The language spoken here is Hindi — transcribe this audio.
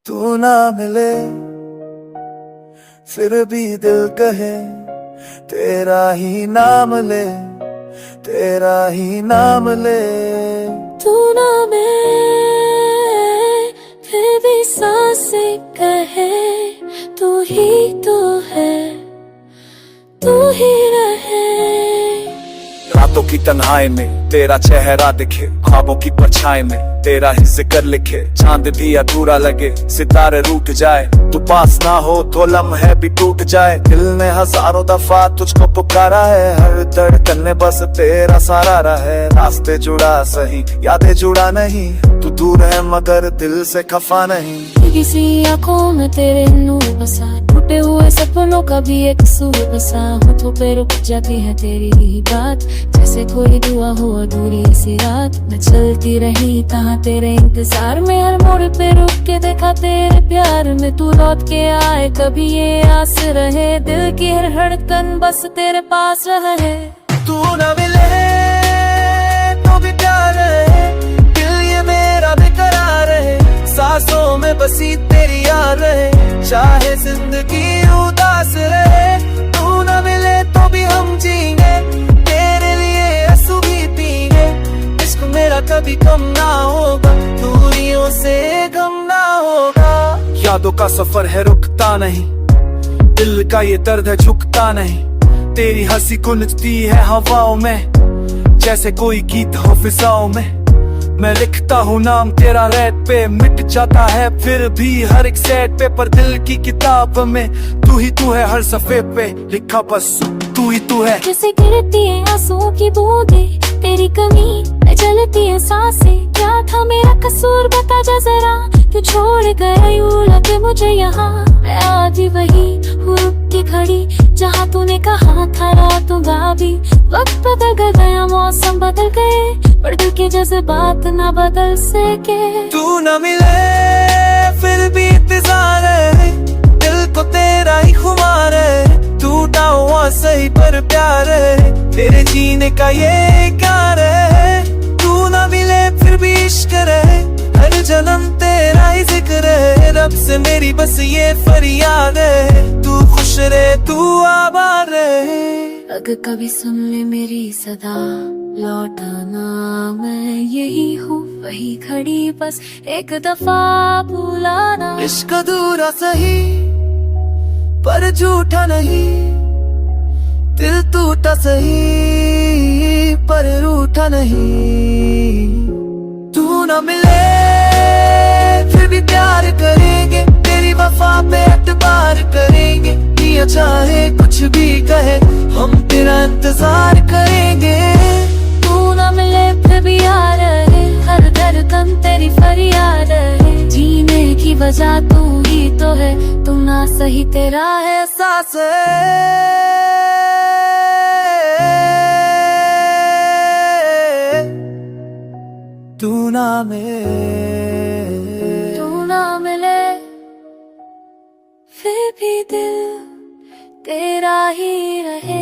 तू ना मिले फिर भी दिल कहे तेरा ही नाम ले, तेरा ही नाम ले। तू ना मैं फिर भी सांसें कहे तू ही तो है, तू ही रहे। रातों की तन्हाई में तेरा चेहरा दिखे, ख्वाबों की परछाई में तेरा ही जिक्र लिखे। चांद भी अधूरा लगे, सितारे रूठ जाए, तू पास ना हो तो लम्हे भी टूट जाए। दिल ने हजारों दफा तुझको पुकारा है, हर धड़कन में बस तेरा सहारा है। रास्ते जुड़ा सही, यादें जुड़ा नहीं, तू दूर है मगर दिल से खफा नहीं। किसी आंखों में तेरे नूर बसा, टूटे हुए सपनों का भी एक सूर बसा। होठों पे रुक जाती है तेरी ही बात, जैसे कोई दुआ हो अधूरी सी रात। मैं चलती रही कहाँ तेरे इंतजार में, हर मोड़ पे रुक के देखा तेरे प्यार में। तू लौट के आए कभी ये आस रहे, दिल की हर धड़कन बस तेरे पास रहे। तू न मिले तो भी प्यार है, दिल ये मेरा बेकरार है। सांसों में बसी तेरी याद रहे, चाहे जिंदगी उदास रहे। तू न मिले तो भी हम जीएंगे, तेरे लिए आंसू भी पीएंगे। इश्क मेरा कभी कम ना होगा, दूरियों से गम ना होगा। यादों का सफर है रुकता नहीं, दिल का ये दर्द है झुकता नहीं। तेरी हंसी गुंजती है हवाओं में, जैसे कोई गीत हो फिजाओं में। मैं लिखता हूँ नाम तेरा रेत पे, मिट जाता है फिर भी हर एक सेट पे। पर दिल की किताब में तू है हर सफ़े पे लिखा, बस तू ही तू है। जैसे गिरती है आंसुओं की बूंदे, तेरी कमी में जलती है सांसें। क्या था मेरा कसूर बता जा जरा, तू छोड़ गया यूं लगे मुझे यहाँ। मैं आज ही वही हूँ रुक के खड़ी, जहाँ तूने कहा था रातों गावी। वक्त बदल गया, मौसम बदल गए, पर दिल के जज्बात ना बदल सके। तू न मिले फिर भी इंतजार है, दिल को तेरा ही खुमार है। टूटा हुआ सही पर प्यार है, तेरे जीने का ये कार है। तू न मिले फिर भी इश्क रहे, हर जन्म तेरा ही जिक्र है। रब से मेरी बस ये फरियाद है, तू खुश रहे तू आबाद रहे। अगर कभी सुन ले मेरी सदा, लौटाना मैं यही हूँ वही खड़ी, बस एक दफा बुलाना। इश्क अधूरा सही पर झूठा नहीं, दिल टूटा सही पर रूठा नहीं। तू न मिले फिर भी प्यार करेंगे, तेरी वफा पे एतबार करेंगे। ये चाहे कुछ भी कहे हम तेरा इंतजार करेंगे। तू न मिले फिर भी आ रहे, हर धड़कन तेरी फरियाद है। जीने की वजह तू ही तो है, तू ना सही तेरा है एहसास है। तू ना मिले फिर भी दिल तेरा ही रहे।